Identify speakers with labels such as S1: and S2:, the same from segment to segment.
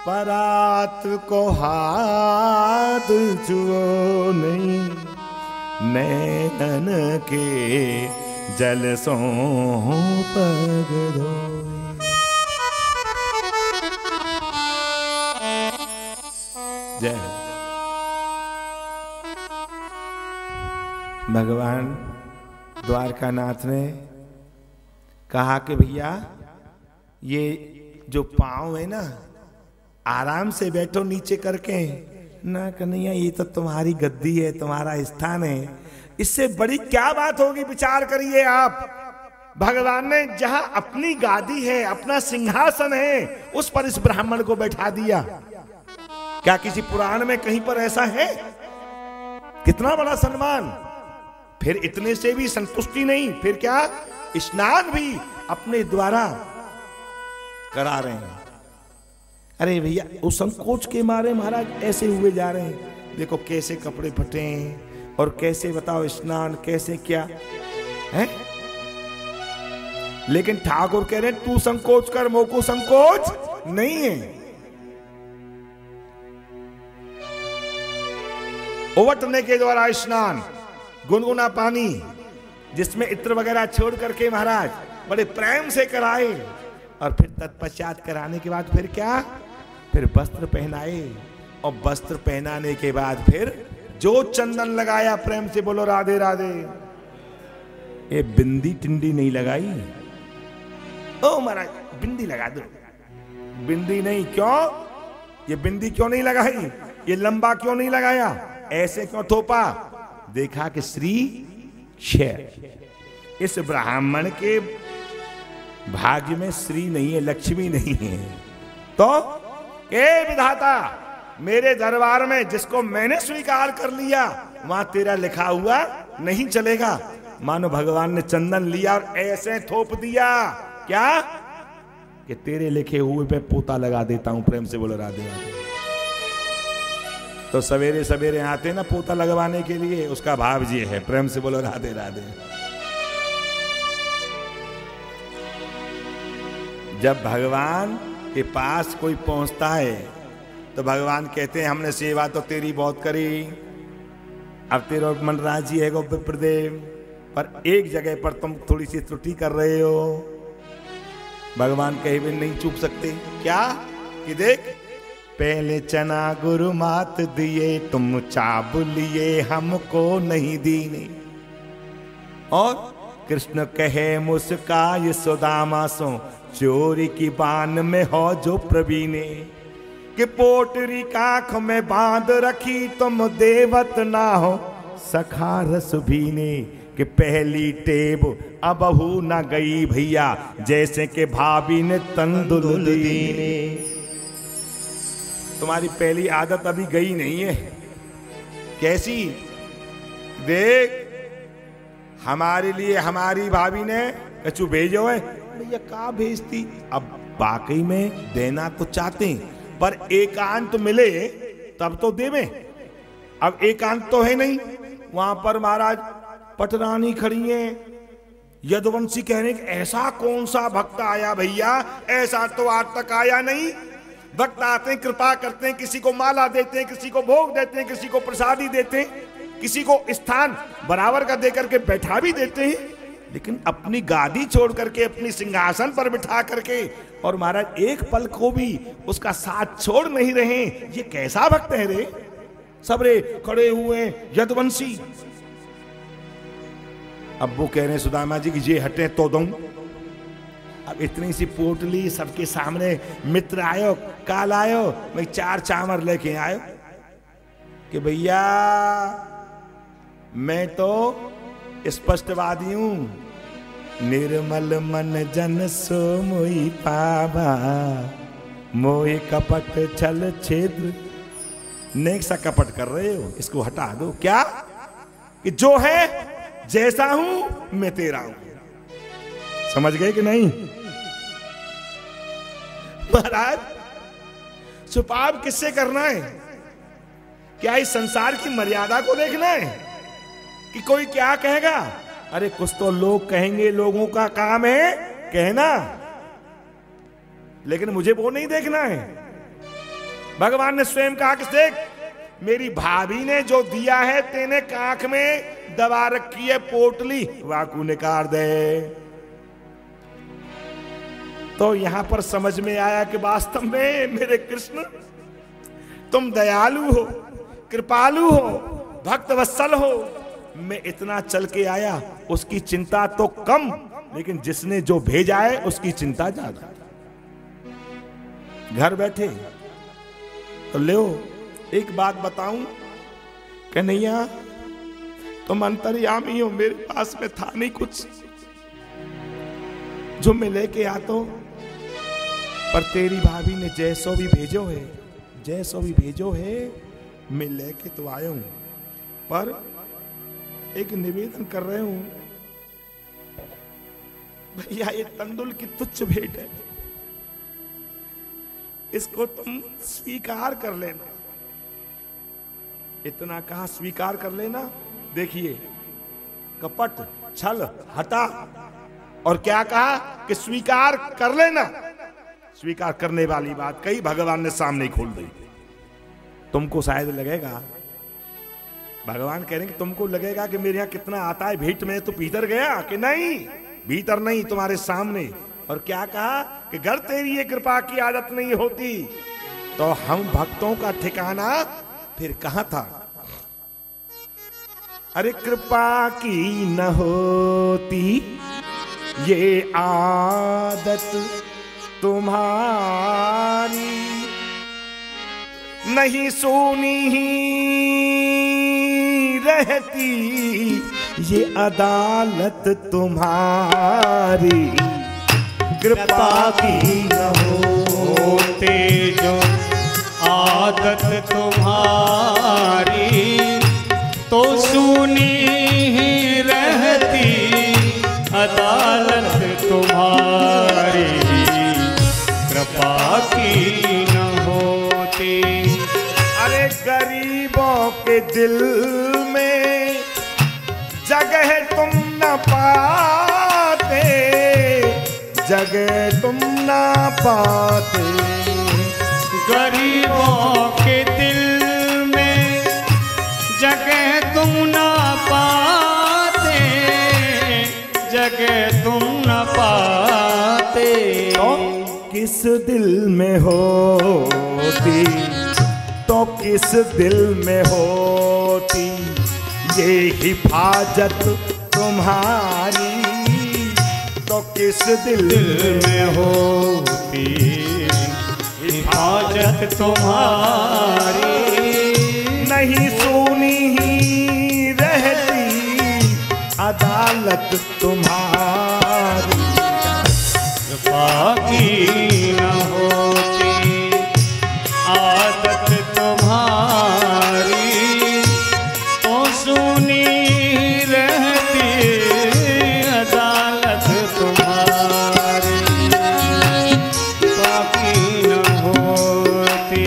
S1: परात को हाथ छुओ नहीं, नैनन के जल सो पग धोए। जय भगवान द्वारकानाथ ने कहा कि भैया ये जो पांव है ना, आराम से बैठो नीचे करके ना। कन्हैया ये तो तुम्हारी गद्दी है, तुम्हारा स्थान है, इससे बड़ी क्या बात होगी, विचार करिए आप। भगवान ने जहां अपनी गादी है, अपना सिंहासन है, उस पर इस ब्राह्मण को बैठा दिया। क्या किसी पुराण में कहीं पर ऐसा है? कितना बड़ा सम्मान। फिर इतने से भी संतुष्टि नहीं, फिर क्या, स्नान भी अपने द्वारा करा रहे हैं। अरे भैया उस संकोच के मारे महाराज ऐसे हुए जा रहे हैं। देखो कैसे कपड़े फटे हैं और कैसे बताओ स्नान कैसे क्या है। लेकिन ठाकुर कह रहे तू संकोच कर, मोको संकोच नहीं है। उवटने के द्वारा स्नान, गुनगुना पानी जिसमें इत्र वगैरह छोड़ करके महाराज बड़े प्रेम से कराए, और फिर तत्पश्चात कराने के बाद फिर क्या, फिर वस्त्र पहनाए, और वस्त्र पहनाने के बाद फिर जो चंदन लगाया, प्रेम से बोलो राधे राधे। ये बिंदी टिंडी नहीं लगाई। ओ महाराज बिंदी लगा दो। बिंदी नहीं, क्यों? ये बिंदी क्यों नहीं लगाई? ये लंबा क्यों नहीं लगाया? ऐसे क्यों थोपा? देखा कि श्री क्षय, इस ब्राह्मण के भाग्य में श्री नहीं है, लक्ष्मी नहीं है। तो ए विधाता, मेरे दरबार में जिसको मैंने स्वीकार कर लिया, वहां तेरा लिखा हुआ नहीं चलेगा। मानो भगवान ने चंदन लिया और ऐसे थोप दिया, क्या कि तेरे लिखे हुए पे पोता लगा देता हूं। प्रेम से बोलो राधे राधे। तो सवेरे सवेरे आते ना पोता लगवाने के लिए, उसका भाव ये है। प्रेम से बोलो राधे राधे। जब भगवान के पास कोई पहुंचता है तो भगवान कहते हैं हमने सेवा तो तेरी बहुत करी, अब तेरा मन राजी है विप्रदेव, पर एक जगह पर तुम थोड़ी सी त्रुटि कर रहे हो। भगवान कहीं भी नहीं चूक सकते। क्या कि देख, पहले चना गुरु मात दिए, तुम चाबुलिए हमको नहीं दीने। और कृष्ण कहे मुस्काय सुदामा सो, चोरी की बान में हो जो प्रवीणे, कि पोटरी काख में बांध रखी, तुम देवत ना हो सखा रस भीने। कि पहली टेब अबहू न गई भैया, जैसे कि भाभी ने तंदुल दीने। तुम्हारी पहली आदत अभी गई नहीं है। कैसी? देख, हमारे लिए हमारी भाभी ने कछु भेजो है, भैया का भेजती। अब वाकई में देना तो चाहते हैं, पर एकांत मिले तब तो देवे। अब एकांत तो है नहीं। वहां पर महाराज पटरानी खड़ी है, यदुवंशी कहने ऐसा कौन सा भक्त आया भैया, ऐसा तो आज तक आया नहीं। भक्त आते हैं, कृपा करते हैं, किसी को माला देते हैं, किसी को भोग देते हैं, किसी को प्रसादी देते हैं, किसी को स्थान बराबर का देकर के बैठा भी देते हैं, लेकिन अपनी गादी छोड़ करके, अपनी सिंहासन पर बिठा करके, और महाराज एक पल को भी उसका साथ छोड़ नहीं रहे। ये कैसा भक्त है रे? सब रे खड़े हुए यदुवंशी। अब वो कह रहे हैं सुदामा जी की ये हटे तो दूं। अब इतनी सी पोटली सबके सामने, मित्र आयो, काल आयो, मैं 4 चामर लेके आयो कि भैया मैं तो स्पष्टवादी हूं। निर्मल मन जन सो मोई पावा, मोए कपट छल छेद। नेक सा कपट कर रहे हो, इसको हटा दो। क्या कि जो है जैसा हूं मैं तेरा हूं। समझ गए कि नहीं? महाराज सुपाप किससे करना है? क्या इस संसार की मर्यादा को देखना है कि कोई क्या कहेगा? अरे कुछ तो लोग कहेंगे, लोगों का काम है कहना, लेकिन मुझे वो नहीं देखना है। भगवान ने स्वयं कहा कि देख, मेरी भाभी ने जो दिया है तेने कांख में दबा रखी है पोटली, वाकू निकाल दे। तो यहां पर समझ में आया कि वास्तव में मेरे कृष्ण तुम दयालु हो, कृपालु हो, भक्त वत्सल हो। मैं इतना चल के आया, उसकी चिंता तो कम, लेकिन जिसने जो भेजा है उसकी चिंता ज्यादा। घर बैठे तो ले एक बात बताऊं, कन्हैया तुम अंतर्यामी हो, मेरे पास में था नहीं कुछ जो मैं लेके आता हूं, पर तेरी भाभी ने जैसो भी भेजो है, जैसो भी भेजो है, मैं लेके तो आया हूं, पर एक निवेदन कर रहे हूं भैया, ये तंदुल की तुच्छ भेंट है, इसको तुम स्वीकार कर लेना। इतना कहा, स्वीकार कर लेना। देखिए कपट छल हटा, और क्या कहा कि स्वीकार कर लेना। स्वीकार करने वाली बात कही, भगवान ने सामने खोल दी। तुमको शायद लगेगा, भगवान कह रहे हैं कि तुमको लगेगा कि मेरे यहां कितना आता है भेंट में, तो भीतर गया कि नहीं, भीतर नहीं, तुम्हारे सामने। और क्या कहा कि अगर तेरी ये कृपा की आदत नहीं होती तो हम भक्तों का ठिकाना फिर कहां था। अरे कृपा की न होती ये आदत तुम्हारी, नहीं सुनी ही रहती ये अदालत तुम्हारी।
S2: कृपा की न होते जो आदत तुम्हारी, तो सुनी ही रहती अदालत तुम्हारी। कृपा की न होती।
S1: अरे गरीबों के दिल में जगह तुम न पाते, जगह तुम ना पाते।
S2: गरीबों के दिल में जगह तुम ना पाते, जगह तुम ना पाते।
S1: तो किस दिल में होती, तो किस दिल में होती ये हिफाजत तुम्हारी, तो किस दिल
S2: में होती हिफाजत तुम्हारी।
S1: नहीं सुनी ही रहती अदालत तुम्हारी।
S2: कृपा की न होती आदत तुम्हारी, तो सुनी रहती अदालत तुम्हारी। बाकी न होती।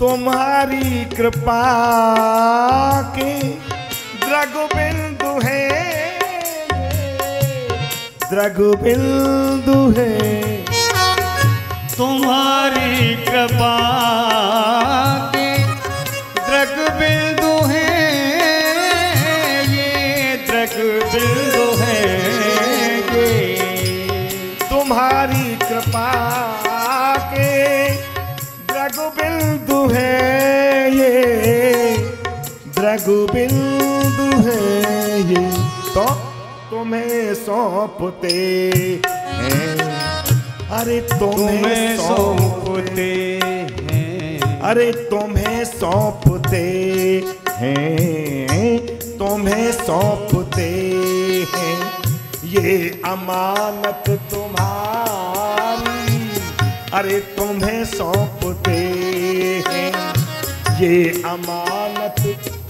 S1: तुम्हारी कृपा के द्रगु बिंदु है, द्रगु बिंदु है।
S2: तुम्हारी कृपा के द्रग बिंदु है, ये द्रग बिंदु है ये।
S1: तुम्हारी कृपा के द्रगु बिंदु है ये, द्रगु बिंदु है ये। तो तुम्हें सौंपते हैं, अरे तुम्हें
S2: सौंपते हैं,
S1: अरे तुम्हें सौंपते हैं, तुम्हें सौंपते हैं ये अमानत तुम्हारी। अरे तुम्हें सौंपते हैं ये अमानत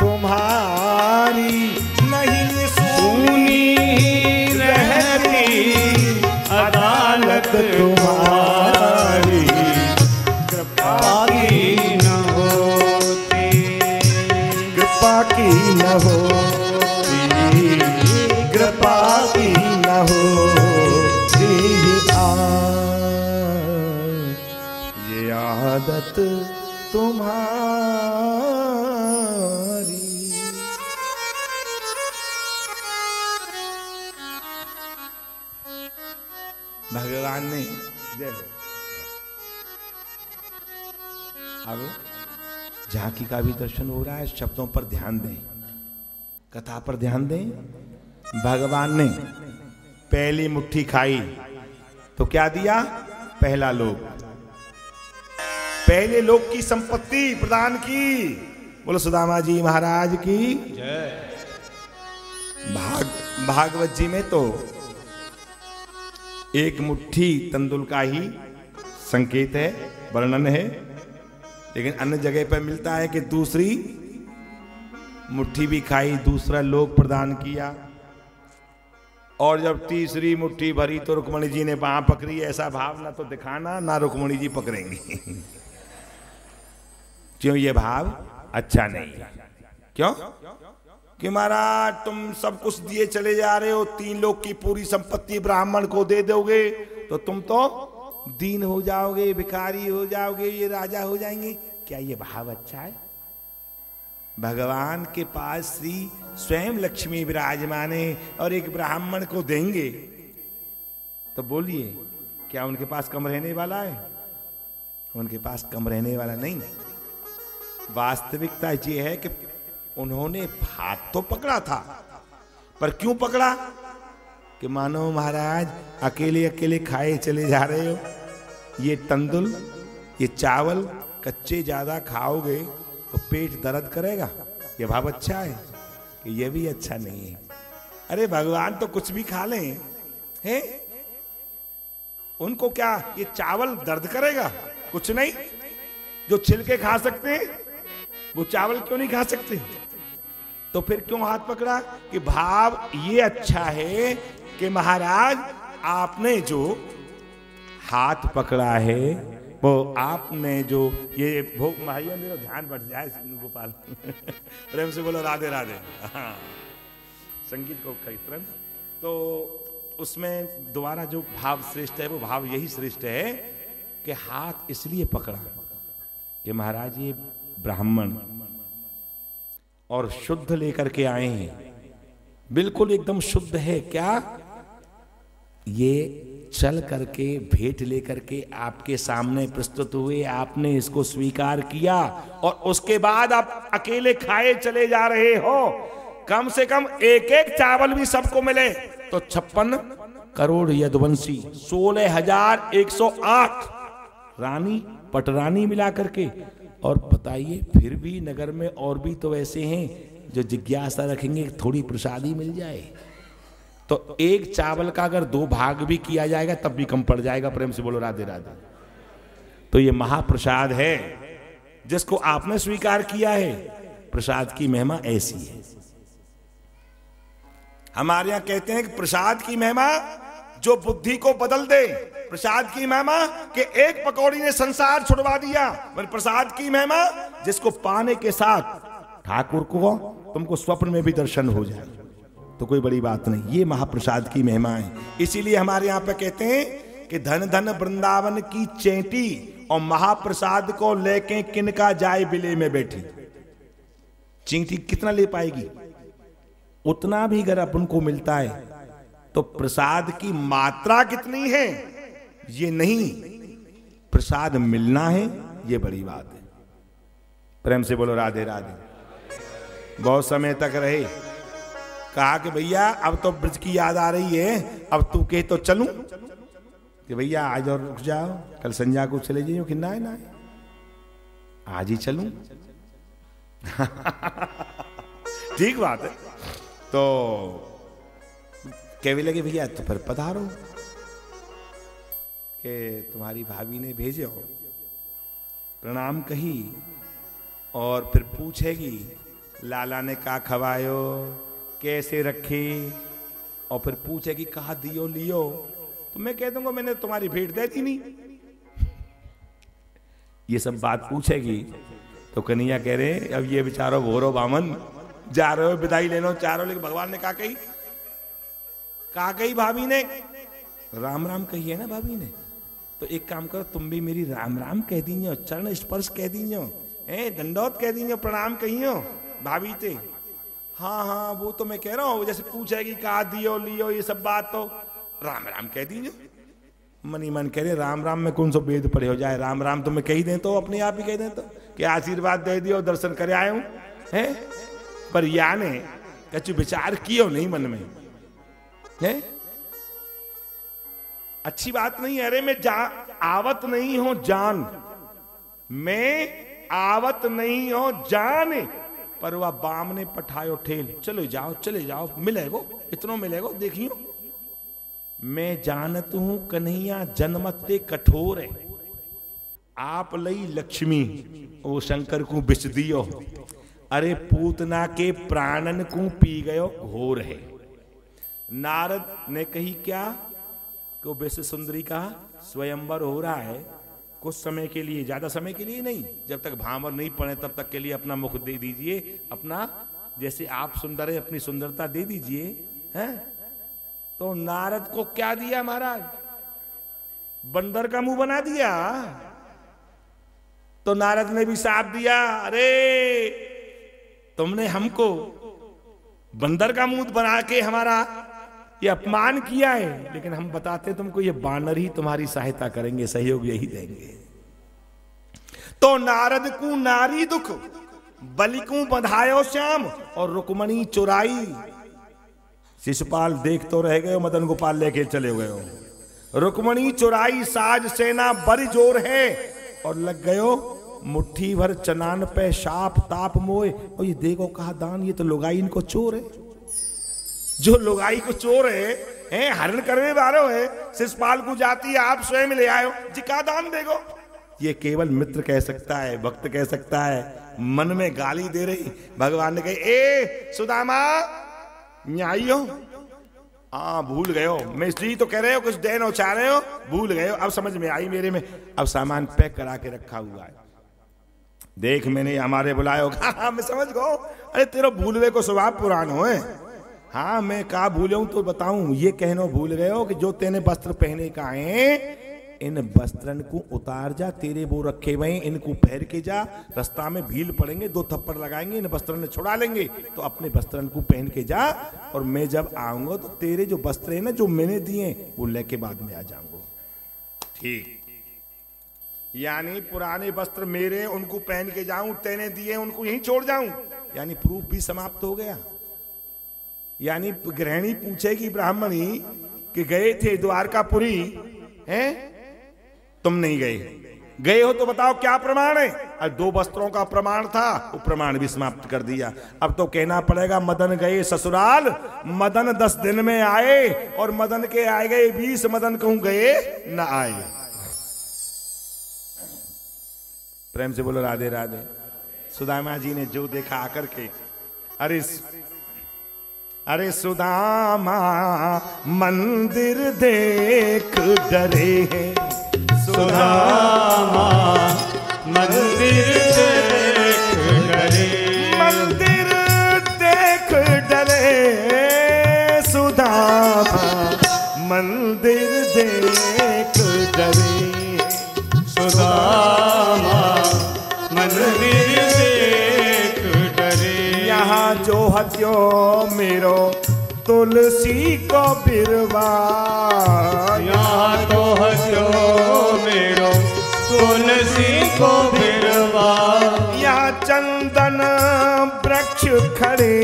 S1: तुम्हारी। नहीं सुनी रहती अदालत तुम्हारी।
S2: कृपा की न होती।
S1: मदद तुम्हारी। भगवान ने जय हो। अब झांकी का भी दर्शन हो रहा है। शब्दों पर ध्यान दें, कथा पर ध्यान दें। भगवान ने पहली मुट्ठी खाई तो क्या दिया? पहला लोक, पहले लोक की संपत्ति प्रदान की। बोलो सुदामा जी महाराज की
S2: जय।
S1: भागवत जी में तो एक मुट्ठी तंदुल का ही संकेत है, वर्णन है, लेकिन अन्य जगह पर मिलता है कि दूसरी मुट्ठी भी खाई, दूसरा लोक प्रदान किया। और जब तीसरी मुट्ठी भरी तो रुक्मणी जी ने बांह पकड़ी। ऐसा भाव ना तो दिखाना ना रुक्मणी जी पकड़ेंगी। क्यों? ये भाव अच्छा नहीं। क्यों? कि महाराज तुम सब कुछ दिए चले जा रहे हो, 3 लोक की पूरी संपत्ति ब्राह्मण को दे दोगे तो तुम तो दीन हो जाओगे, भिखारी हो जाओगे, ये राजा हो जाएंगे। क्या ये भाव अच्छा है? भगवान के पास श्री स्वयं लक्ष्मी विराजमान है और एक ब्राह्मण को देंगे तो बोलिए क्या उनके पास कम रहने वाला है? उनके पास कम रहने वाला नहीं। वास्तविकता ये है कि उन्होंने हाथ तो पकड़ा था, पर क्यों पकड़ा? कि मानो महाराज अकेले अकेले खाए चले जा रहे हो, ये तंदुल ये चावल कच्चे ज्यादा खाओगे तो पेट दर्द करेगा। ये भाव अच्छा है कि ये भी अच्छा नहीं है। अरे भगवान तो कुछ भी खा लें हैं, उनको क्या ये चावल दर्द करेगा? कुछ नहीं। जो छिलके खा सकते हैं वो चावल क्यों नहीं खा सकते? तो फिर क्यों हाथ पकड़ा? कि भाव ये अच्छा है कि महाराज आपने जो हाथ पकड़ा है वो आपने जो ये भोग माहिया, मेरा ध्यान बढ़ जाए गोपाल प्रेम से बोलो राधे राधे। हाँ, संगीत को तुरंत तो उसमें दोबारा जो भाव श्रेष्ठ है वो भाव यही श्रेष्ठ है कि हाथ इसलिए पकड़ा कि महाराज ये ब्राह्मण और शुद्ध लेकर के आए हैं, बिल्कुल एकदम शुद्ध है। क्या ये चल करके भेंट लेकर के आपके सामने प्रस्तुत हुए, आपने इसको स्वीकार किया और उसके बाद आप अकेले खाए चले जा रहे हो। कम से कम एक एक चावल भी सबको मिले तो 56 करोड़ यदुवंशी 16,108 रानी पटरानी मिला करके। और बताइए फिर भी नगर में और भी तो ऐसे हैं जो जिज्ञासा रखेंगे थोड़ी प्रसादी मिल जाए। तो एक चावल का अगर 2 भाग भी किया जाएगा तब भी कम पड़ जाएगा। प्रेम से बोलो राधे राधे। तो ये महाप्रसाद है जिसको आपने स्वीकार किया है। प्रसाद की महिमा ऐसी है। हमारे यहां कहते हैं कि प्रसाद की महिमा जो बुद्धि को बदल दे। प्रसाद की महिमा कि एक पकौड़ी ने संसार छुड़वा दिया। प्रसाद की महिमा जिसको पाने के साथ ठाकुर को तुमको स्वप्न में भी दर्शन हो जाए तो कोई बड़ी बात नहीं। ये महाप्रसाद की महिमा है। इसीलिए हमारे यहाँ पे कहते हैं कि धन धन वृंदावन की चेंटी और महाप्रसाद को लेके किनका जाए बिले में बैठी। चींटी कितना ले पाएगी? उतना भी अगर अपन को मिलता है तो प्रसाद की मात्रा कितनी है ये नहीं, प्रसाद मिलना है ये बड़ी बात है। प्रेम से बोलो राधे राधे। बहुत समय तक रहे, कहा कि भैया अब तो ब्रज की याद आ रही है, अब तू कहे तो चलूं? कि भैया आज और रुक जाओ, कल संध्या को चले जाइए। कि ना ना आज ही चलूं। ठीक बात है। तो कहने लगे भैया तो फिर पधारो कि तुम्हारी भाभी ने भेजे हो। प्रणाम कही और फिर पूछेगी लाला ने का खवायो, कैसे रखी, और फिर पूछेगी कहा दियो लियो। तो मैं कह दूंगा मैंने तुम्हारी भेंट दे दी नहीं। ये सब बात पूछेगी तो कन्हैया कह रहे अब ये बेचारो भोरो बामन जा रहे हो विदाई लेनो चारों। लेकिन भगवान ने कहा कही भाभी ने राम राम कही है ना भाभी ने। तो एक काम करो, तुम भी मेरी राम राम कह दीजियो, चरण स्पर्श कह दीजियो, दंडौत कह दीजियो, प्रणाम कहियो भाभी ते। हाँ हाँ वो तो मैं कह रहा हूँ, जैसे पूछेगी कहा दियो लियो ये सब बात, तो राम राम कह दीजियो। मनी मन कह रहे राम राम में कौन सो वेद पड़े हो जाए, राम राम तो मैं कही दे, तो अपने आप ही कह दे, तो क्या आशीर्वाद दे दियो, दर्शन करे आए हूं है। पर या ने कछु विचार कियो नहीं मन में है, अच्छी बात नहीं है। अरे मैं आवत नहीं हो जान, मैं आवत नहीं हो जान, पर वह बाम ने पठायो ठेल, चलो जाओ मिलेगो, इतनो मिलेगो देखियो। मैं जानत हूं कन्हैया जन्मते कठोर है, आप लई लक्ष्मी ओ शंकर को बिच दियो, अरे पूतना के प्राणन को पी गयो घोर है। नारद ने कही क्या को विश्व सुंदरी का स्वयंवर हो रहा है, कुछ समय के लिए, ज्यादा समय के लिए नहीं, जब तक भांवर नहीं पड़े तब तक के लिए अपना मुख दे दीजिए, अपना जैसे आप सुंदर है अपनी सुंदरता दे दीजिए हैं। तो नारद को क्या दिया महाराज, बंदर का मुंह बना दिया। तो नारद ने भी साफ दिया, अरे तुमने हमको बंदर का मुंह बना के हमारा ये अपमान किया है, लेकिन हम बताते तुमको ये बानर ही तुम्हारी सहायता करेंगे, सहयोग यही देंगे। तो नारद को नारी दुख बलि को बधायो श्याम, और रुक्मणी चुराई। शिशुपाल देख तो रह गए, मदन गोपाल लेके चले गए हो। रुक्मणी चुराई साज सेना बड़ी जोर है, और लग गयो मुट्ठी भर चनान पे शाप ताप मोए। और ये देखो कहा दान, ये तो लुगाई इनको चोर है, जो लुगाई को चोर है हरण करने वाले है, शिशुपाल को जाती है आप स्वयं ले आयो जी, का दान देखो। ये केवल मित्र कह सकता है, भक्त कह सकता है। मन में गाली दे रही, भगवान ने कही ए सुदामा न्यायी हो, भूल गए हो, मैं इसलिए तो कह रहे हो कुछ देन हो चाह रहे हो, भूल गए हो, अब समझ में आई मेरे में। अब सामान पैक करा के रखा हुआ है, देख मैंने हमारे बुलाए होगा। हाँ मैं समझ गो, अरे तेरा भूलवे को स्वभाव पुरान हो है। हाँ मैं कहा भूले हूं तो बताऊं, ये कहना भूल गए हो कि जो तेने वस्त्र पहने का है, इन वस्त्रन को उतार जा, तेरे वो रखे हुए इनको पहन के जा, रास्ता में भील पड़ेंगे, 2 थप्पड़ लगाएंगे, इन वस्त्रन छुड़ा लेंगे, तो अपने वस्त्रन को पहन के जा, और मैं जब आऊंगा तो तेरे जो वस्त्र है ना जो मैंने दिए वो लेके बाद में आ जाऊंगा। ठीक, यानी पुराने वस्त्र मेरे उनको पहन के जाऊं, तेने दिए उनको यहीं छोड़ जाऊं, यानी प्रूफ भी समाप्त हो गया। यानी गृहिणी पूछेगी ब्राह्मणी कि गए थे द्वारकापुरी हैं, तुम नहीं गए हो तो बताओ क्या प्रमाण है। और 2 वस्त्रों का प्रमाण था, वो प्रमाण भी समाप्त कर दिया। अब तो कहना पड़ेगा मदन गए ससुराल, मदन 10 दिन में आए, और मदन के आए गए 20, मदन कहूं गए न आए। प्रेम से बोलो राधे राधे। सुदामा जी ने जो देखा आकर के, अरे सुदामा मंदिर देख डरे हैं,
S2: सुदामा मंदिर देख डरे,
S1: मंदिर देख डरे, सुदामा मंदिर देख डरे,
S2: सुदामा मंदिर देख डरे।
S1: यहाँ जो हत्यो मेरो तुलसी को बिरवा,
S2: यहाँ तो हत्यो मेरो तुलसी को बिरवा,
S1: यहाँ चंदन वृक्ष खड़े,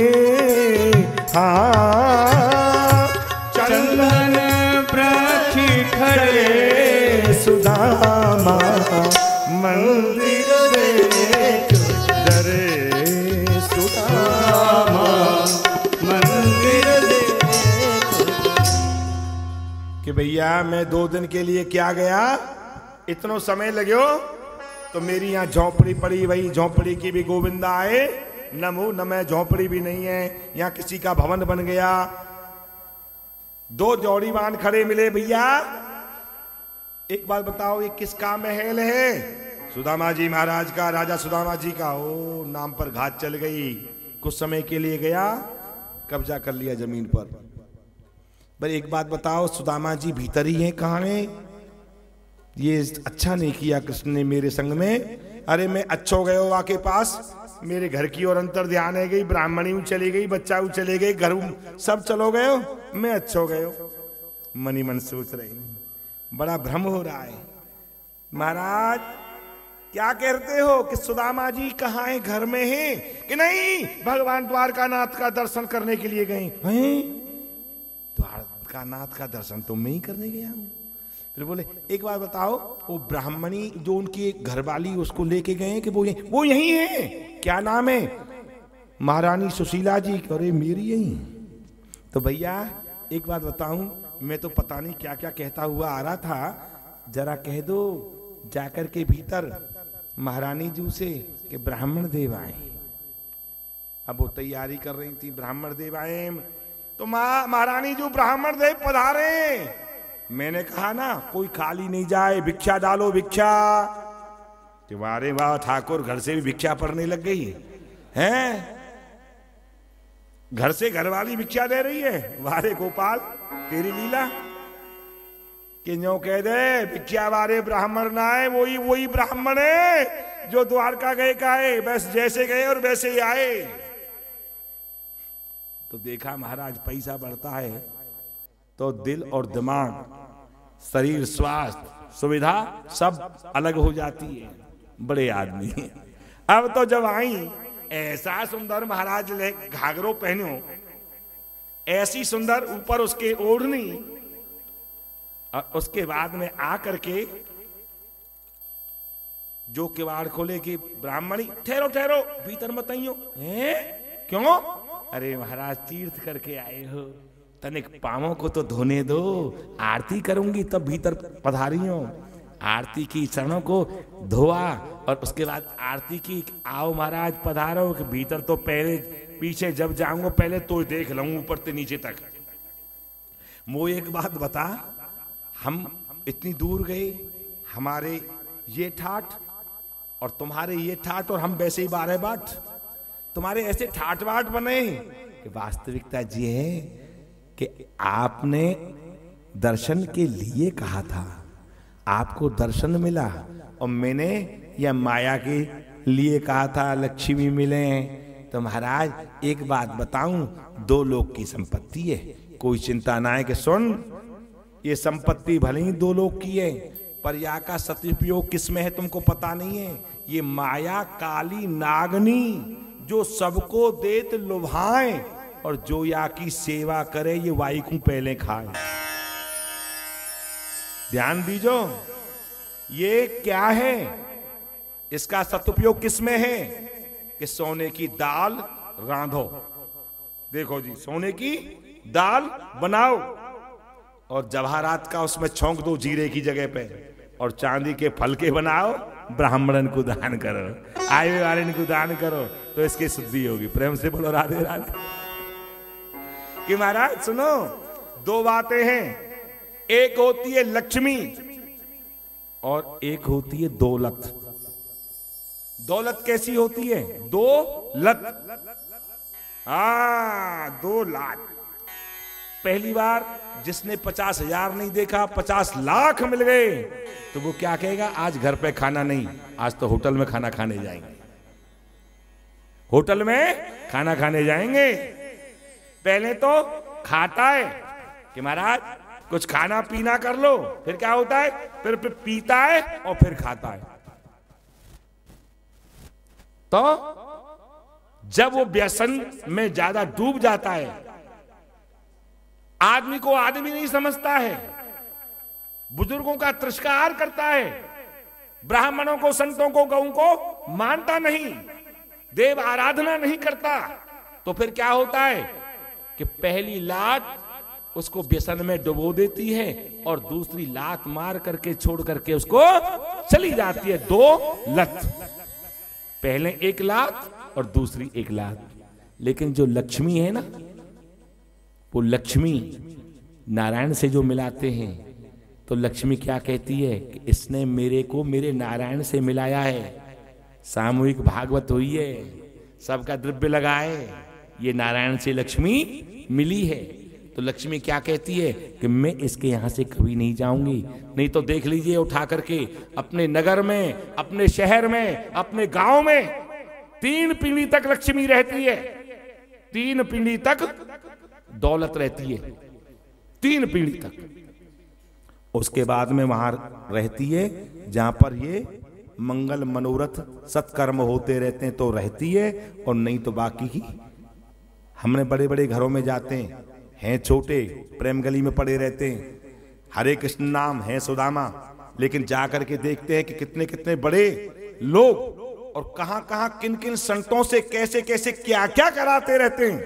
S1: हाँ
S2: चंदन वृक्ष खड़े,
S1: सुदामा मंदिर देख डरे, सुदामा
S2: मंदिर देख।
S1: कि भैया मैं 2 दिन के लिए क्या गया, इतना समय लग्यो, तो मेरी यहाँ झोपड़ी पड़ी, वही झोपड़ी की भी गोविंदा आए, नमो न मैं झोपड़ी भी नहीं है, यहाँ किसी का भवन बन गया। 2 जोड़ीवान खड़े मिले, भैया एक बात बताओ ये किसका महल है? सुदामा जी महाराज का, राजा सुदामा जी का। ओ नाम पर घात चल गई, कुछ समय के लिए गया, कब्जा कर लिया जमीन पर। पर एक बात बताओ, सुदामा जी भीतर ही हैं, कहाँ हैं? ये अच्छा नहीं किया कृष्ण ने मेरे संग में। अरे मैं अच्छो गयो आके पास, मेरे घर की ओर अंतर ध्यान है गई, ब्राह्मणी चली गई, बच्चा चले गए, घर सब चलो गयो, मैं अच्छो गयो। मनी मन सोच रहे, बड़ा भ्रम हो रहा है। महाराज क्या कहते हो कि सुदामा जी कहाँ है, घर में हैं कि नहीं? भगवान द्वारकानाथ का दर्शन करने के लिए गए हैं। द्वारकानाथ का दर्शन तो मैं ही करने गया हूं। फिर बोले एक बार बताओ, वो ब्राह्मणी जो उनकी घरवाली उसको लेके गए कि वो यही है, क्या नाम है? महारानी सुशीला जी। अरे मेरी यही। तो भैया एक बात बताऊं, मैं तो पता नहीं क्या क्या कहता हुआ आ रहा था, जरा कह दो जाकर के भीतर महारानी जी से कि ब्राह्मण देव आए। अब वो तैयारी कर रही थी, ब्राह्मण देव आए तो महारानी जी ब्राह्मण देव पधारे। मैंने कहा ना कोई खाली नहीं जाए, भिक्षा डालो भिक्षा। तुम्हारे वाह ठाकुर घर से भी भिक्षा पड़ने लग गई है, घर से घरवाली भिक्षा दे रही है। वारे गोपाल तेरी लीला कि न्यो कह दे भिक्षा वारे ब्राह्मण ना आए, वही ब्राह्मण है जो द्वारका गए का है, बस जैसे गए और वैसे ही आए। तो देखा महाराज पैसा बढ़ता है तो दिल और दिमाग, शरीर, स्वास्थ्य, सुविधा सब अलग हो जाती है। बड़े आदमी अब तो जब आई, ऐसा सुंदर महाराज ले घाघरो पहनो, ऐसी सुंदर ऊपर उसके ओढ़नी, और उसके बाद में आकर के जो किवाड़ खोले कि ब्राह्मणी ठहरो ठहरो भीतर मत आइयो। क्यों? अरे महाराज तीर्थ करके आए हो, तनिक पांवों को तो धोने दो, आरती करूंगी तब भीतर पधारी हो। आरती की चरणों को धोआ और उसके बाद आरती की, आओ महाराज पधारो। कि भीतर तो पहले पीछे जब जाऊंगा पहले तो देख लूंगा ऊपर से नीचे तक। वो एक बात बता, हम इतनी दूर गए, हमारे ये ठाठ और तुम्हारे ये ठाठ और हम वैसे ही 12 बाट, तुम्हारे ऐसे ठाठ बाट बने कि वास्तविकता ये है कि आपने दर्शन के लिए कहा था, आपको दर्शन मिला, और मैंने या माया के लिए कहा था लक्ष्मी मिले। तो महाराज एक बात बताऊं, 2 लोक की संपत्ति है, कोई चिंता ना है कि सुन ये संपत्ति भले ही 2 लोक की है, पर या का सदुपयोग किसमें है तुमको पता नहीं है। ये माया काली नागनी जो सबको देत लुभाए और जो या की सेवा करे ये वाई को पहले खाए। ध्यान दीजो, ये क्या है, इसका सदुपयोग किसमें है कि सोने की दाल रांधो। देखो जी, सोने की दाल बनाओ और जवाहरात का उसमें छौंक दो जीरे की जगह पे, और चांदी के फलके बनाओ, ब्राह्मणन को दान करो, आए वाले को दान करो, तो इसकी शुद्धि होगी। प्रेम से बोलो राधे राधे। कि महाराज सुनो, 2 बातें हैं, एक होती है लक्ष्मी और एक होती है दौलत। दौलत कैसी होती है? 2 लत। 2 लाख। पहली बार जिसने 50,000 नहीं देखा, 50 लाख मिल गए, तो वो क्या कहेगा? आज घर पे खाना नहीं, आज तो होटल में खाना खाने जाएंगे, होटल में खाना खाने जाएंगे। पहले तो खाता है कि महाराज कुछ खाना पीना कर लो, फिर क्या होता है? फिर पीता है और फिर खाता है। तो जब वो व्यसन में ज्यादा डूब जाता है, आदमी को आदमी नहीं समझता है, बुजुर्गों का तिरस्कार करता है, ब्राह्मणों को, संतों को, गौं को मानता नहीं, देव आराधना नहीं करता, तो फिर क्या होता है कि पहली लात उसको व्यसन में डुबो देती है और दूसरी लात मार करके छोड़ करके उसको चली जाती है। 2 लत, पहले 1 लात और दूसरी 1 लात। लेकिन जो लक्ष्मी है ना, वो लक्ष्मी नारायण से जो मिलाते हैं, तो लक्ष्मी क्या कहती है कि इसने मेरे को मेरे नारायण से मिलाया है। सामूहिक भागवत हुई है, सबका द्रव्य लगाए, ये नारायण से लक्ष्मी मिली है। तो लक्ष्मी क्या कहती है कि मैं इसके यहां से कभी नहीं जाऊंगी। नहीं तो देख लीजिए उठा करके अपने नगर में, अपने शहर में, अपने गांव में 3 पीढ़ी तक लक्ष्मी रहती है। 3 पीढ़ी तक दौलत रहती है, 3 पीढ़ी तक। उसके बाद में वहां रहती है जहां पर ये मंगल मनोरथ सत्कर्म होते रहते हैं तो रहती है, और नहीं तो बाकी की हमने बड़े बड़े घरों में जाते हैं छोटे प्रेम गली में पड़े रहते हैं, हरे कृष्ण नाम है सुदामा, लेकिन जाकर के देखते हैं कि कितने कितने बड़े लोग और कहां कहां किन किन संतों से कैसे कैसे क्या क्या कराते रहते हैं।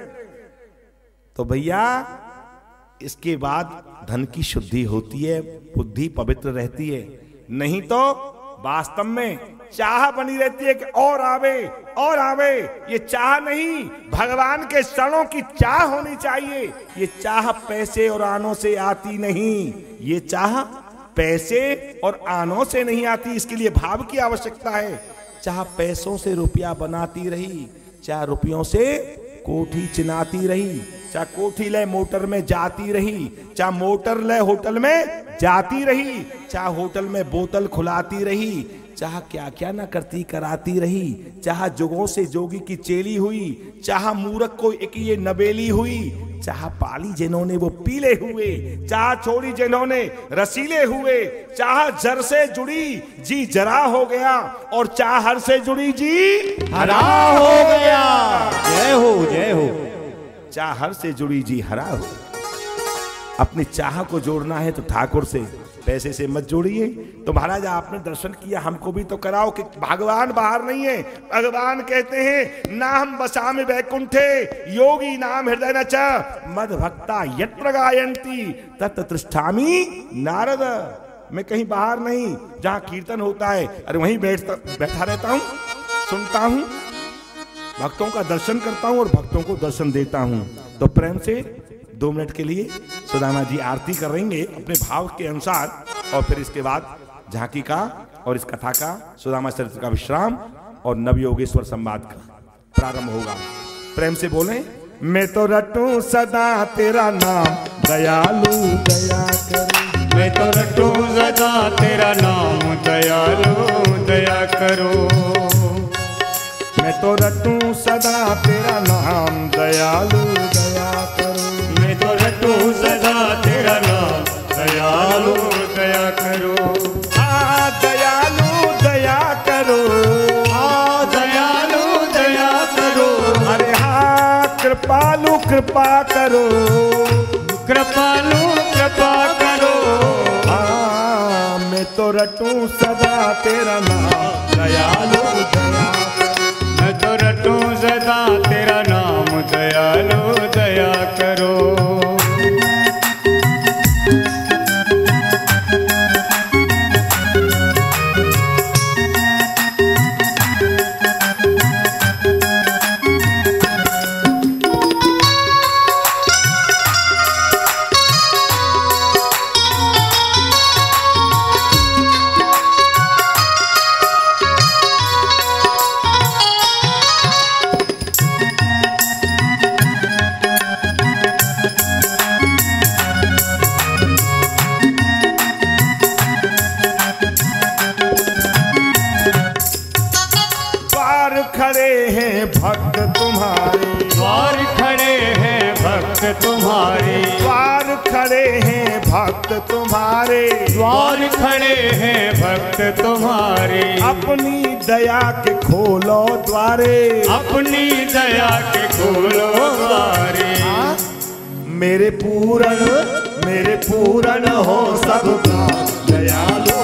S1: तो भैया इसके बाद धन की शुद्धि होती है, बुद्धि पवित्र रहती है। नहीं तो वास्तव में चाह बनी रहती है कि और आवे और आवे। ये चाह नहीं, भगवान के शरणों की चाह होनी चाहिए। ये चाह पैसे और आनों से आती नहीं, ये चाह पैसे और आनों से नहीं आती, इसके लिए भाव की आवश्यकता है। चाह पैसों से रुपया बनाती रही, चाहे रुपयों से कोठी चिनाती रही, चाहे कोठी ले मोटर में जाती रही, चाहे मोटर ले होटल में जाती रही, चाहे होटल में बोतल खुलाती रही, चाहे क्या क्या ना करती कराती रही, चाहे जोगों से जोगी की चेली हुई, चाहे मूर्ख को एक ये नबेली हुई, चाहे पाली जिन्होंने वो पीले हुए, चाहे छोड़ी जिन्होंने रसीले हुए, चाहे जर से जुड़ी जी जरा हो गया, और चाहे हर से जुड़ी जी
S2: हरा हो गया। जय हो जय हो।
S1: चाह हर से जुड़ी जी हरा हो। अपनी चाह को जोड़ना है तो ठाकुर से, पैसे से मत जोड़िए। तो महाराज आपने दर्शन किया, हमको भी तो कराओ कि भगवान बाहर नहीं है। भगवान कहते हैं नाम बसामि वैकुंठे योगी नाम हृदय न च मद भक्ता यत्र गायन्ति तत्र तिष्ठामि नारद। मैं कहीं बाहर नहीं, जहां कीर्तन होता है अरे वहीं बैठा रहता हूं, सुनता हूं, भक्तों का दर्शन करता हूं और भक्तों को दर्शन देता हूं। तो प्रेम से 2 मिनट के लिए सुदामा जी आरती करेंगे अपने भाव के अनुसार, और फिर इसके बाद झांकी का और इस कथा का, सुदामा चरित्र का विश्राम और नवयोगेश्वर संवाद का प्रारंभ होगा। प्रेम से बोलें, मैं तो रटूं सदा तेरा नाम दयालु दया करो।
S2: मैं तो रटूं सदा तेरा नाम दयालु दया करो।
S1: मैं तो रटूं सदा तेरा नाम दयालु दया करो।
S2: मैं तो रटूं सदा तेरा नाम दयालु दया करो।
S1: आ दयालु दया करो,
S2: आ दयालु दया करो।
S1: अरे हाँ कृपालु कृपा करो,
S2: कृपालु कृपा करो।
S1: मैं तो रटूं सदा तेरा नाम दयालु दया।
S2: मैं तो रटूं सदा तेरा नाम दयालु दया करो।
S1: भक्त तुम्हारे,
S2: द्वार खड़े हैं भक्त तुम्हारे।
S1: द्वार खड़े हैं भक्त तुम्हारे।
S2: द्वार खड़े हैं भक्त तुम्हारे।
S1: अपनी दया के खोलो द्वारे।
S2: अपनी दया के खोलो द्वारे।
S1: मेरे पूरण हो सबका दयालु।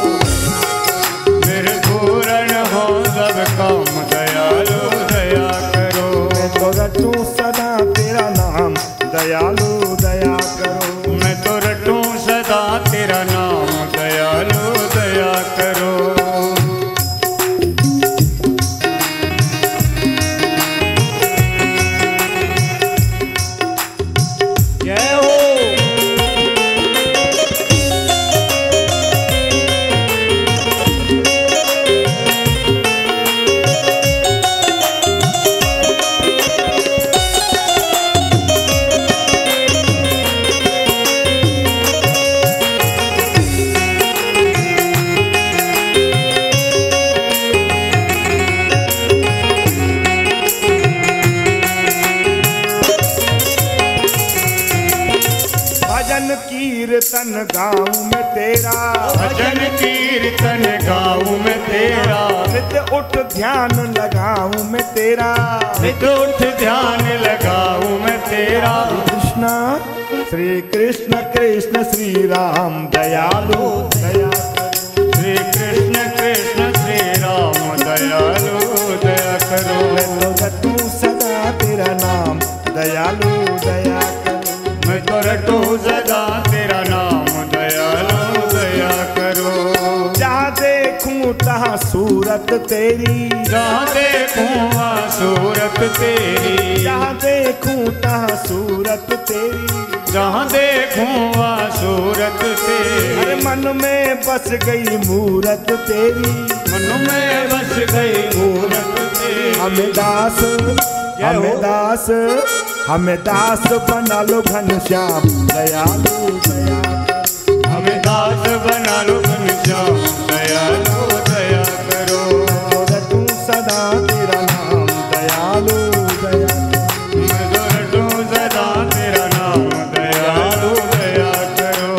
S2: मेरे पूरण हो सब काम दयालु दया करो।
S1: मैं तो रटूं सदा तेरा नाम दयालु दया करो।
S2: मैं तो रटूं सदा तेरा नाम दयालु दया करो। जय हो।
S1: कीर्तन गाऊं मैं तेरा,
S2: भजन कीर्तन गाऊं मैं तेरा,
S1: नित उठ ध्यान लगाऊं मैं तेरा,
S2: नित उठ ध्यान लगाऊं मैं तेरा।
S1: कृष्णा श्री कृष्ण कृष्ण श्री राम दयालु दया,
S2: श्री कृष्ण कृष्ण श्री राम दयालु दया करो।
S1: मैं तो रटूं सदा तेरा नाम दयालु दया करो,
S2: मैं तो रटूं सदा तेरा नाम दयालु दया करो।
S1: जहाँ देखूं तहाँ सूरत तेरी,
S2: जहाँ देखूं वहाँ सूरत तेरी,
S1: जहाँ देखूं तहाँ सूरत तेरी,
S2: जहाँ देखूं वहाँ सूरत तेरी।
S1: अरे मन में बस गई मूरत तेरी,
S2: मन में बस गई मूरत तेरी।
S1: हमें दास हमें दास हमें दास बना लो घनश्याम दयालु दया,
S2: हमें दास बना लो घनश्याम दयालु दया करो।
S1: रटूं सदा तेरा नाम दयालु दया,
S2: मैं तो रटूं सदा तेरा नाम दयालु दया करो।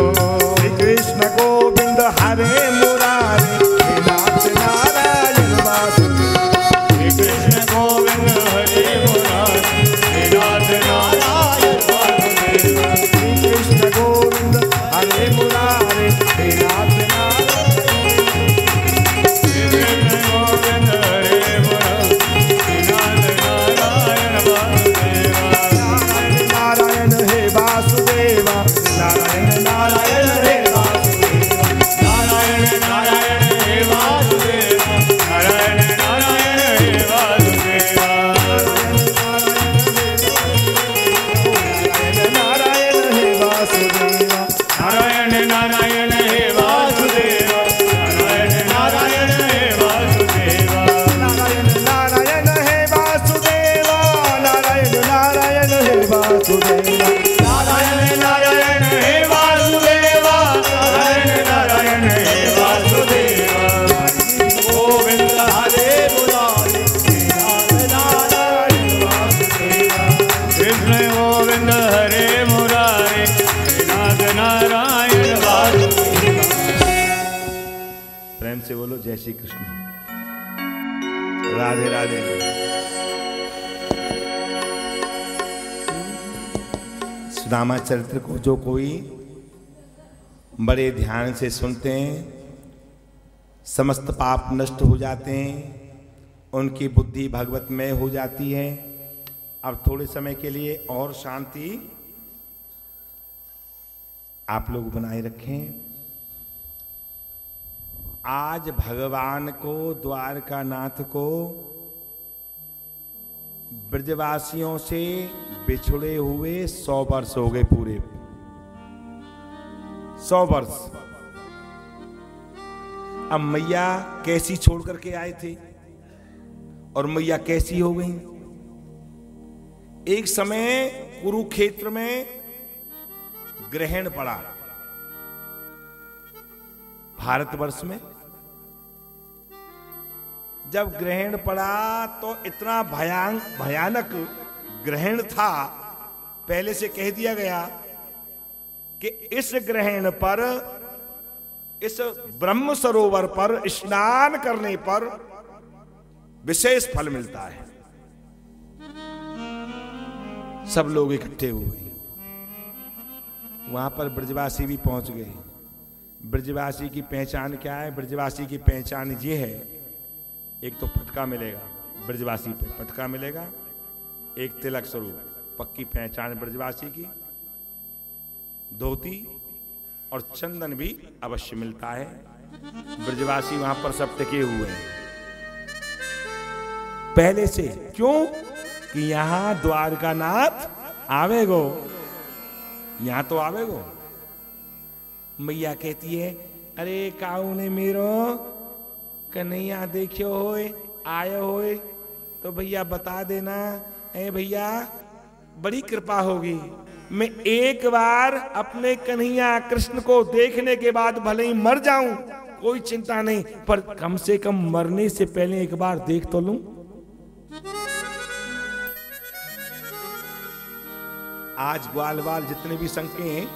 S1: श्री कृष्ण गोविंद हरे मुरारे, हे नाथ नारायण वासुदेव,
S2: श्री कृष्ण गोविंद हरे मुरारे, हे नाथ नारायण वासुदेव।
S1: श्री कृष्ण गोविंद हरे मुरारे, हे नाथ नारायण,
S2: श्री कृष्ण गोविंद हरे मुरारे, हे नाथ नारायण वासुदेव।
S1: नारायण हे वासुदेवा, नारायण नारायण हे वासुदेवा,
S2: नारायण नारायण हे वासुदेव, नारायण नारायण हे वासुदेव।
S1: नारायण हे वासुदेवा,
S2: नारायण नारायण हे वासुदेव, नारायण नारायण हे वासुदेव।
S1: नारायण नारायण हे वासुदेवा, नारायण नारायण हे वासुदेवा,
S2: नारायण नारायण हे वासुदेव, नारायण नारायण हे वासुदेव। गोविंद हरे मुरारे, हे नाथ नारायण वासुदेव। कृष्ण गोविंद हरे मुरारे, हे नाथ नारायण वासुदेव।
S1: प्रेम से बोलो जय श्री कृष्ण, राधे राधे। सुदामा चरित्र को जो कोई बड़े ध्यान से सुनते हैं, समस्त पाप नष्ट हो जाते हैं, उनकी बुद्धि भगवतमय हो जाती है। अब थोड़े समय के लिए और शांति आप लोग बनाए रखें। आज भगवान को, द्वारकानाथ को ब्रजवासियों से बिछड़े हुए 100 वर्ष हो गए, पूरे 100 वर्ष। अब मैया कैसी छोड़ करके आए थे और मैया कैसी हो गई। एक समय कुरुक्षेत्र में ग्रहण पड़ा भारतवर्ष में। जब ग्रहण पड़ा तो इतना भयानक ग्रहण था, पहले से कह दिया गया कि इस ग्रहण पर, इस ब्रह्म सरोवर पर स्नान करने पर विशेष फल मिलता है। सब लोग इकट्ठे हुए, वहां पर ब्रजवासी भी पहुंच गए। ब्रजवासी की पहचान क्या है? ब्रजवासी की पहचान ये है, एक तो पटका मिलेगा, ब्रजवासी पे पटका मिलेगा, एक तिलक स्वरूप पक्की पहचान ब्रजवासी की, धोती और चंदन भी अवश्य मिलता है। ब्रजवासी वहां पर सब टिके हुए हैं पहले से। क्यों? कि यहां द्वारकानाथ आवेगो, यहां तो आवेगो। मैया कहती है, अरे काऊ ने मेरो कन्हैया देखियो होए, आयो होए तो भैया बता देना। ए भैया बड़ी कृपा होगी, मैं एक बार अपने कन्हैया कृष्ण को देखने के बाद भले ही मर जाऊं, कोई चिंता नहीं, पर कम से कम मरने से पहले एक बार देख तो लूं। आज ग्वाल बाल जितने भी संके हैं,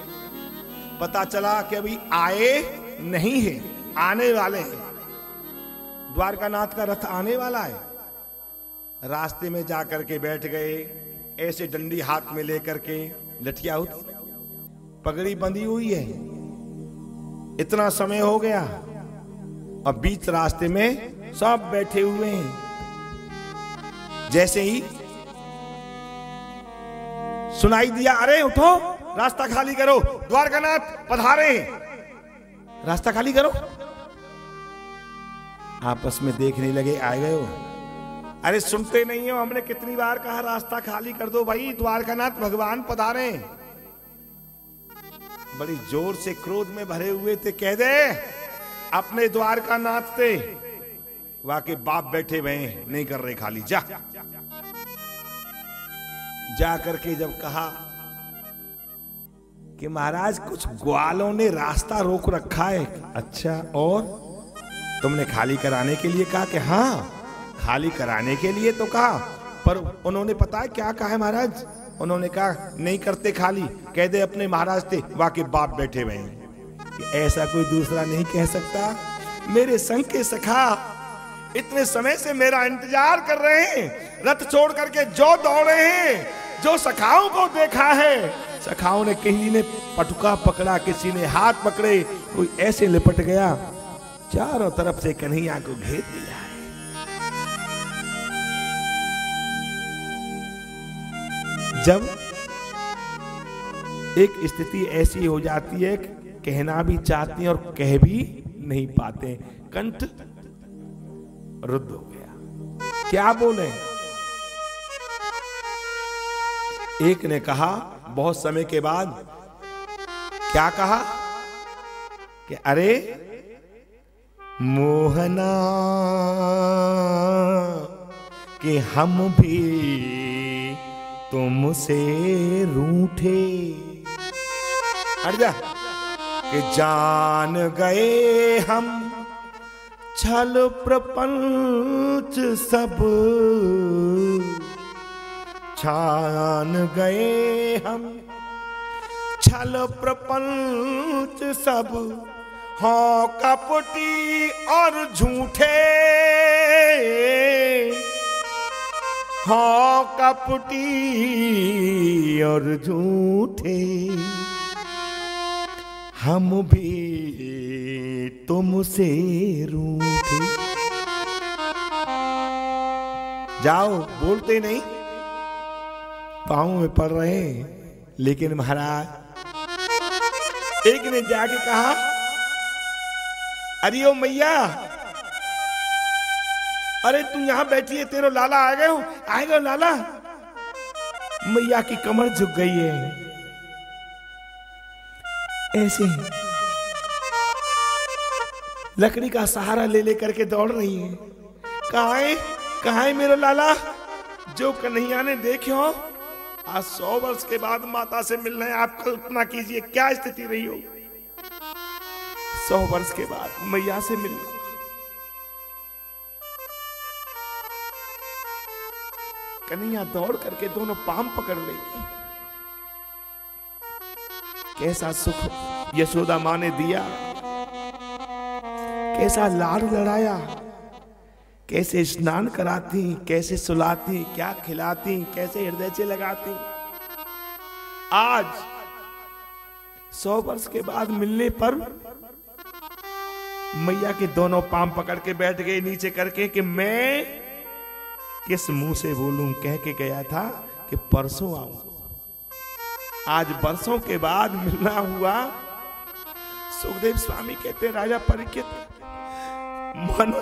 S1: पता चला कि अभी आए नहीं है, आने वाले हैं। द्वारकानाथ का रथ आने वाला है। रास्ते में जाकर के बैठ गए, ऐसे डंडी हाथ में लेकर के, लठिया होती, पगड़ी बंधी हुई है। इतना समय हो गया, अब बीच रास्ते में सब बैठे हुए हैं। जैसे ही सुनाई दिया, अरे उठो, रास्ता खाली करो, द्वारकानाथ पधारे हैं, रास्ता खाली करो। आपस में देखने लगे, आए गए हो? अरे सुनते नहीं हो, हमने कितनी बार कहा रास्ता खाली कर दो भाई, द्वारकानाथ भगवान पधारे। बड़ी जोर से क्रोध में भरे हुए थे, कह दे अपने द्वारकानाथ थे, वाकई बाप बैठे हुए हैं, नहीं कर रहे खाली, जा। जा करके जब कहा कि महाराज कुछ ग्वालों ने रास्ता रोक रखा है। अच्छा, और तुमने खाली कराने के लिए कहा? कि हाँ, खाली कराने के लिए तो कहा, पर उन्होंने पता है क्या कहा है महाराज? उन्होंने कहा नहीं करते खाली, कह दे अपने महाराज थे, वाकई बाप बैठे हुए हैं। ऐसा कोई दूसरा नहीं कह सकता। मेरे संग के सखा इतने समय से मेरा इंतजार कर रहे हैं, रथ छोड़ करके जो दौड़े हैं, जो सखाओं को देखा है, सखाओं ने किसी ने पटुका पकड़ा, किसी ने हाथ पकड़े, कोई ऐसे लिपट गया, चारों तरफ से कन्हैया को घेर दिया है। जब एक स्थिति ऐसी हो जाती है, कहना भी चाहते हैं और कह भी नहीं पाते, कंठ रुद्ध हो गया, क्या बोले? एक ने कहा बहुत समय के बाद, क्या कहा कि अरे मोहना कि हम भी तुमसे रूठे, हट जा, कि जान गए हम छल प्रपंच सब, छान गए हम छल प्रपंच सब, हो कपटी और झूठे, हो कपटी और झूठे, हम भी तुमसे रूठे। जाओ, बोलते नहीं, पाँव में पड़ रहे हैं। लेकिन महाराज, एक ने जाके कहा, अरे ओ मैया, अरे तू यहां बैठी है, तेरो लाला आ गए हो, आएगा लाला। मैया की कमर झुक गई है, ऐसे लकड़ी का सहारा ले लेकर के दौड़ रही है। कहाँ है मेरा लाला? जो कन्हैया ने देखे हो, आज 100 वर्ष के बाद माता से मिल रहे हैं। आप कल्पना कीजिए क्या स्थिति रही हो, 100 वर्ष के बाद मैया से मिलना। कन्हैया दौड़ करके दोनों पाम पकड़ ले। कैसा सुख यशोदा मां ने दिया, कैसा लाड लड़ाया, कैसे स्नान कराती, कैसे सुलाती, क्या खिलाती, कैसे हृदय से लगाती। आज 100 वर्ष के बाद मिलने पर मैया के दोनों पांव पकड़ के बैठ गए नीचे करके कि मैं किस मुंह से बोलूं। कह के गया था कि परसों आऊंगा, आज बरसों के बाद मिलना हुआ। सुखदेव स्वामी कहते, राजा परीक्षित, मानो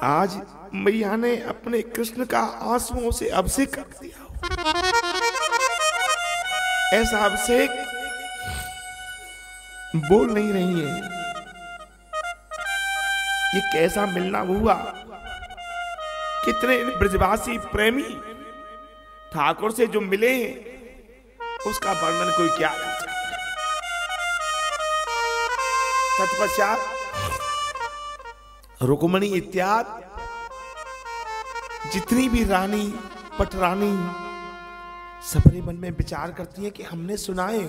S1: आज मैया ने अपने कृष्ण का आंसुओं से अभिषेक कर दिया। ऐसा अभिषेक बोल नहीं रही है। ये कैसा मिलना हुआ। कितने ब्रजवासी प्रेमी ठाकुर से जो मिले उसका वर्णन कोई क्या कर सकता। तत्पश्चात रुक्मणी इत्यादि जितनी भी रानी पटरानी सबरे मन में विचार करती हैं कि हमने सुना है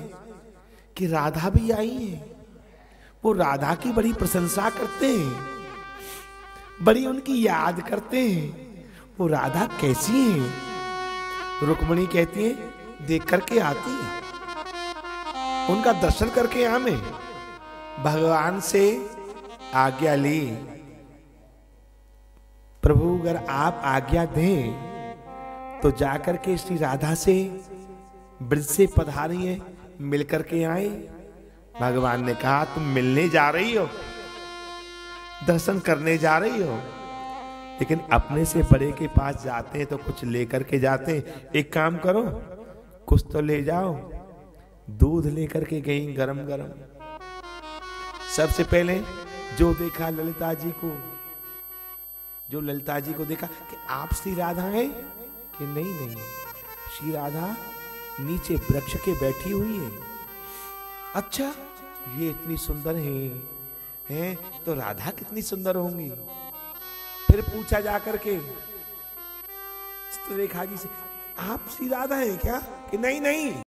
S1: कि राधा भी आई है, वो राधा की बड़ी प्रशंसा करते हैं, बड़ी उनकी याद करते हैं। वो राधा कैसी है? रुक्मिणी कहती है देख करके आती है, उनका दर्शन करके हमें भगवान से आज्ञा ली। प्रभु अगर आप आज्ञा दें तो जाकर के श्री राधा से ब्रज से पधारी है, मिलकर के आए। भगवान ने कहा तुम मिलने जा रही हो, दर्शन करने जा रही हो, लेकिन अपने से बड़े के पास जाते हैं तो कुछ लेकर के जाते हैं। एक काम करो, कुछ तो ले जाओ। दूध लेकर के गई गरम गरम। सबसे पहले जो देखा ललिता जी को, जो ललिता जी को देखा कि आप श्री राधा हैं, कि नहीं, श्री राधा नीचे वृक्ष के बैठी हुई है। अच्छा, ये इतनी सुंदर हैं तो राधा कितनी सुंदर होंगी। फिर पूछा जाकर के चित्रलेखा जी से, आप श्री राधा हैं क्या? कि नहीं।